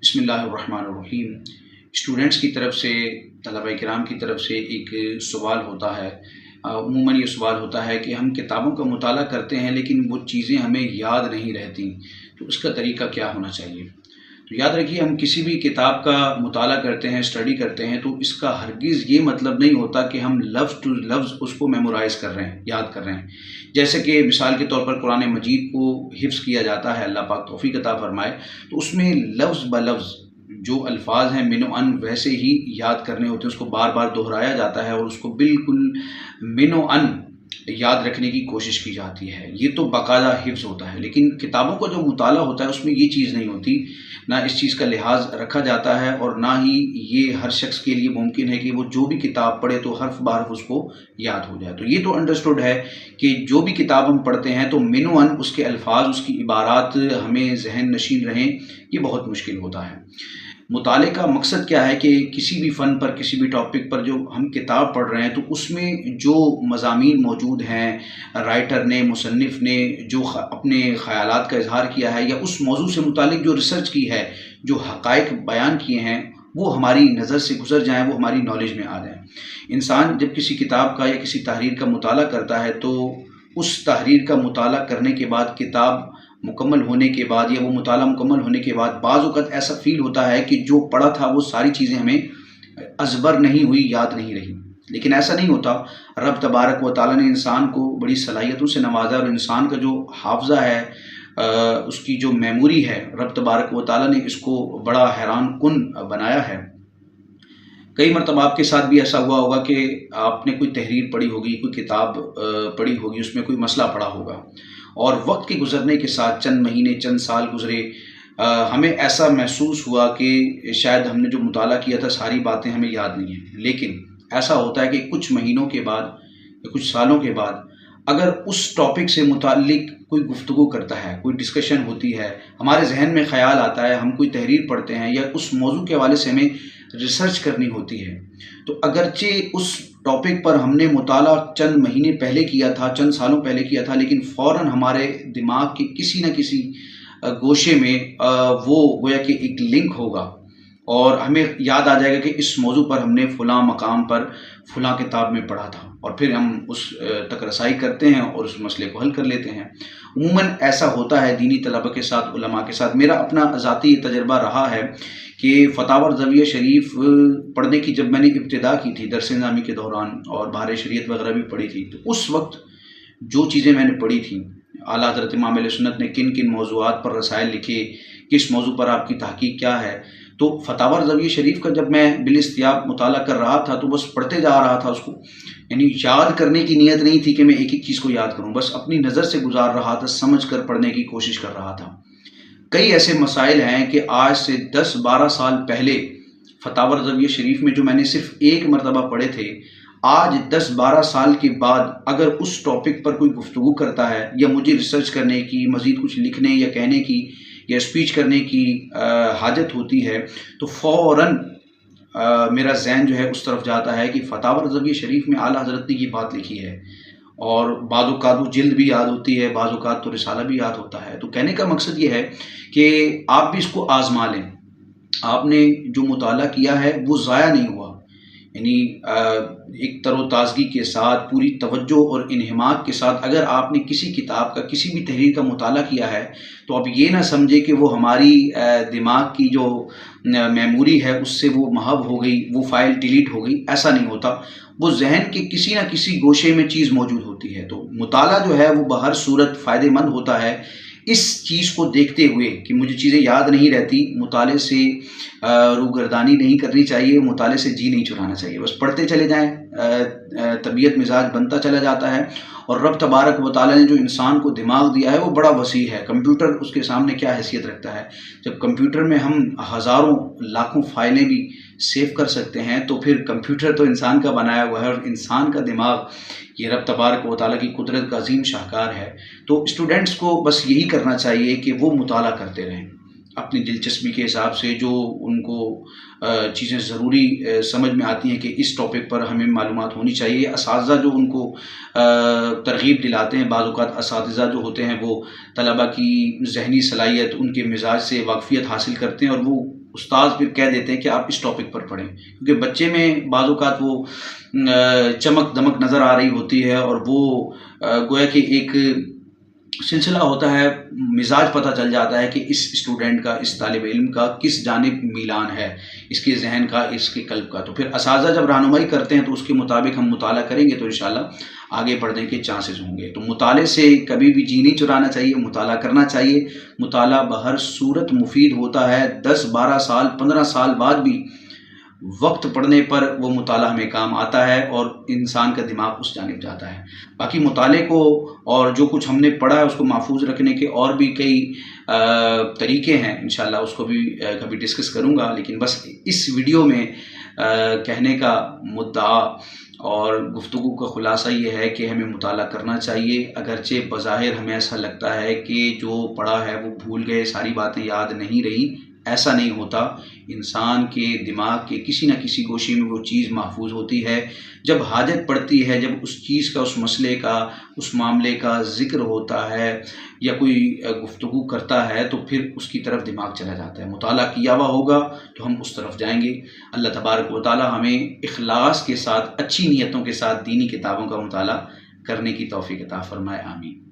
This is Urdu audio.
بسم اللہ الرحمن الرحیم۔ اسٹوڈنٹس کی طرف سے، طلبہ کرام کی طرف سے ایک سوال ہوتا ہے، عموماً یہ سوال ہوتا ہے کہ ہم کتابوں کا مطالعہ کرتے ہیں لیکن وہ چیزیں ہمیں یاد نہیں رہتی، تو اس کا طریقہ کیا ہونا چاہیے؟ تو یاد رکھیے، ہم کسی بھی کتاب کا مطالعہ کرتے ہیں، اسٹڈی کرتے ہیں، تو اس کا ہرگز یہ مطلب نہیں ہوتا کہ ہم لفظ ٹو لفظ اس کو میمورائز کر رہے ہیں، یاد کر رہے ہیں۔ جیسے کہ مثال کے طور پر قرآن مجید کو حفظ کیا جاتا ہے، اللہ پاک توفیق عطا فرمائے، تو اس میں لفظ بلفظ جو الفاظ ہیں من و ان ویسے ہی یاد کرنے ہوتے ہیں، اس کو بار بار دہرایا جاتا ہے اور اس کو بالکل من و ان یاد رکھنے کی کوشش کی جاتی ہے۔ یہ تو باقاعدہ حفظ ہوتا ہے، لیکن کتابوں کا جو مطالعہ ہوتا ہے اس میں یہ چیز نہیں ہوتی، نہ اس چیز کا لحاظ رکھا جاتا ہے اور نہ ہی یہ ہر شخص کے لیے ممکن ہے کہ وہ جو بھی کتاب پڑھے تو حرف بحرف اس کو یاد ہو جائے۔ تو یہ تو انڈرسٹوڈ ہے کہ جو بھی کتاب ہم پڑھتے ہیں تو من و ان اس کے الفاظ، اس کی عبارات ہمیں ذہن نشین رہیں، یہ بہت مشکل ہوتا ہے۔ مطالعے کا مقصد کیا ہے کہ کسی بھی فن پر، کسی بھی ٹاپک پر جو ہم کتاب پڑھ رہے ہیں تو اس میں جو مضامین موجود ہیں، رائٹر نے، مصنف نے جو اپنے خیالات کا اظہار کیا ہے یا اس موضوع سے متعلق جو ریسرچ کی ہے، جو حقائق بیان کیے ہیں، وہ ہماری نظر سے گزر جائیں، وہ ہماری نالج میں آ جائیں۔ انسان جب کسی کتاب کا یا کسی تحریر کا مطالعہ کرتا ہے تو اس تحریر کا مطالعہ کرنے کے بعد، کتاب مکمل ہونے کے بعد یا وہ مطالعہ مکمل ہونے کے بعد بعض اوقات ایسا فیل ہوتا ہے کہ جو پڑھا تھا وہ ساری چیزیں ہمیں ازبر نہیں ہوئی، یاد نہیں رہی۔ لیکن ایسا نہیں ہوتا، رب تبارک و تعالیٰ نے انسان کو بڑی صلاحیتوں سے نوازا اور انسان کا جو حافظہ ہے، اس کی جو میموری ہے، رب تبارک و تعالیٰ نے اس کو بڑا حیران کن بنایا ہے۔ کئی مرتبہ آپ کے ساتھ بھی ایسا ہوا ہوگا کہ آپ نے کوئی تحریر پڑھی ہوگی، کوئی کتاب پڑھی ہوگی، اس میں کوئی مسئلہ پڑھا ہوگا اور وقت کے گزرنے کے ساتھ، چند مہینے، چند سال گزرے، ہمیں ایسا محسوس ہوا کہ شاید ہم نے جو مطالعہ کیا تھا ساری باتیں ہمیں یاد نہیں ہیں۔ لیکن ایسا ہوتا ہے کہ کچھ مہینوں کے بعد یا کچھ سالوں کے بعد اگر اس ٹاپک سے متعلق کوئی گفتگو کرتا ہے، کوئی ڈسکشن ہوتی ہے، ہمارے ذہن میں خیال آتا ہے، ہم کوئی تحریر پڑھتے ہیں یا اس موضوع کے حوالے سے ہمیں ریسرچ کرنی ہوتی ہے، تو اگرچہ اس ٹاپک پر ہم نے مطالعہ چند مہینے پہلے کیا تھا، چند سالوں پہلے کیا تھا، لیکن فوراً ہمارے دماغ کے کسی نہ کسی گوشے میں وہ گویا کہ ایک لنک ہوگا اور ہمیں یاد آ جائے گا کہ اس موضوع پر ہم نے فلاں مقام پر فلاں کتاب میں پڑھا تھا، اور پھر ہم اس تک رسائی کرتے ہیں اور اس مسئلے کو حل کر لیتے ہیں۔ عموماً ایسا ہوتا ہے دینی طلبہ کے ساتھ، علماء کے ساتھ۔ میرا اپنا ذاتی تجربہ رہا ہے کہ فتاوی الرضویہ شریف پڑھنے کی جب میں نے ابتدا کی تھی درس نظامی کے دوران، اور بہار شریعت وغیرہ بھی پڑھی تھی، تو اس وقت جو چیزیں میں نے پڑھی تھیں، اعلیٰ حضرت امام علیہ سنت نے کن کن موضوعات پر رسائل لکھے، کس موضوع پر آپ کی تحقیق کیا ہے، تو فتاوی الرضویہ شریف کا جب میں بالاستیاب مطالعہ کر رہا تھا تو بس پڑھتے جا رہا تھا اس کو، یعنی یاد کرنے کی نیت نہیں تھی کہ میں ایک ایک چیز کو یاد کروں، بس اپنی نظر سے گزار رہا تھا، سمجھ کر پڑھنے کی کوشش کر رہا تھا۔ کئی ایسے مسائل ہیں کہ آج سے 10-12 سال پہلے فتاوی الرضویہ شریف میں جو میں نے صرف ایک مرتبہ پڑھے تھے، آج 10-12 سال کے بعد اگر اس ٹاپک پر کوئی گفتگو کرتا ہے یا مجھے ریسرچ کرنے کی، مزید کچھ لکھنے یا کہنے کی یا اسپیچ کرنے کی حاجت ہوتی ہے تو فوراً میرا ذہن جو ہے اس طرف جاتا ہے کہ فتاوی الرضویہ شریف میں اعلیٰ حضرت نے یہ بات لکھی ہے، اور بعض اوقات وہ جلد بھی یاد ہوتی ہے، بعض اوقات تو رسالہ بھی یاد ہوتا ہے۔ تو کہنے کا مقصد یہ ہے کہ آپ بھی اس کو آزما لیں، آپ نے جو مطالعہ کیا ہے وہ ضائع نہیں ہوا، یعنی ایک تر و تازگی کے ساتھ، پوری توجہ اور انہماک کے ساتھ اگر آپ نے کسی کتاب کا، کسی بھی تحریر کا مطالعہ کیا ہے تو آپ یہ نہ سمجھے کہ وہ ہماری دماغ کی جو میموری ہے اس سے وہ محو ہو گئی، وہ فائل ڈیلیٹ ہو گئی، ایسا نہیں ہوتا۔ وہ ذہن کے کسی نہ کسی گوشے میں چیز موجود ہوتی ہے۔ تو مطالعہ جو ہے وہ بہر صورت فائدہ مند ہوتا ہے۔ اس چیز کو دیکھتے ہوئے کہ مجھے چیزیں یاد نہیں رہتی، مطالعے سے روگردانی نہیں کرنی چاہیے، مطالعے سے جی نہیں چرانا چاہیے، بس پڑھتے چلے جائیں، طبیعت مزاج بنتا چلا جاتا ہے۔ اور رب تبارک و تعالیٰ نے جو انسان کو دماغ دیا ہے وہ بڑا وسیع ہے۔ کمپیوٹر اس کے سامنے کیا حیثیت رکھتا ہے؟ جب کمپیوٹر میں ہم ہزاروں لاکھوں فائلیں بھی سیو کر سکتے ہیں تو پھر کمپیوٹر تو انسان کا بنایا ہوا ہے، اور انسان کا دماغ یہ رب تبارک و تعالیٰ کی قدرت کا عظیم شاہکار ہے۔ تو اسٹوڈنٹس کو بس یہی کرنا چاہیے کہ وہ مطالعہ کرتے رہیں، اپنی دلچسپی کے حساب سے جو ان کو چیزیں ضروری سمجھ میں آتی ہیں کہ اس ٹاپک پر ہمیں معلومات ہونی چاہیے. اساتذہ جو ان کو ترغیب دلاتے ہیں، بعض اوقات اساتذہ جو ہوتے ہیں وہ طلبہ کی ذہنی صلاحیت، ان کے مزاج سے واقفیت حاصل کرتے ہیں، اور وہ استاد پھر کہہ دیتے ہیں کہ آپ اس ٹاپک پر پڑھیں، کیونکہ بچے میں بعض اوقات وہ چمک دمک نظر آ رہی ہوتی ہے، اور وہ گویا کہ ایک سلسلہ ہوتا ہے، مزاج پتہ چل جاتا ہے کہ اس اسٹوڈنٹ کا، اس طالب علم کا کس جانب میلان ہے، اس کے ذہن کا، اس کے قلب کا. تو پھر اساتذہ جب رہنمائی کرتے ہیں تو اس کے مطابق ہم مطالعہ کریں گے تو انشاءاللہ آگے بڑھنے کے چانسز ہوں گے. تو مطالعے سے کبھی بھی جی نہیں چرانا چاہیے، مطالعہ کرنا چاہیے. مطالعہ بہر صورت مفید ہوتا ہے. 10 12 سال 15 سال بعد بھی وقت پڑھنے پر وہ مطالعہ ہمیں کام آتا ہے، اور انسان کا دماغ اس جانب جاتا ہے. باقی مطالعے کو اور جو کچھ ہم نے پڑھا ہے اس کو محفوظ رکھنے کے اور بھی کئی طریقے ہیں، انشاءاللہ اس کو بھی کبھی ڈسکس کروں گا. لیکن بس اس ویڈیو میں کہنے کا مدعا اور گفتگو کا خلاصہ یہ ہے کہ ہمیں مطالعہ کرنا چاہیے. اگرچہ بظاہر ہمیں ایسا لگتا ہے کہ جو پڑھا ہے وہ بھول گئے، ساری باتیں یاد نہیں رہی، ایسا نہیں ہوتا. انسان کے دماغ کے کسی نہ کسی گوشے میں وہ چیز محفوظ ہوتی ہے. جب حاجت پڑتی ہے، جب اس چیز کا، اس مسئلے کا، اس معاملے کا ذکر ہوتا ہے یا کوئی گفتگو کرتا ہے تو پھر اس کی طرف دماغ چلا جاتا ہے. مطالعہ کیا ہوا ہوگا تو ہم اس طرف جائیں گے. اللہ تبارک و تعالی ہمیں اخلاص کے ساتھ، اچھی نیتوں کے ساتھ دینی کتابوں کا مطالعہ کرنے کی توفیق عطا فرمائے. آمین.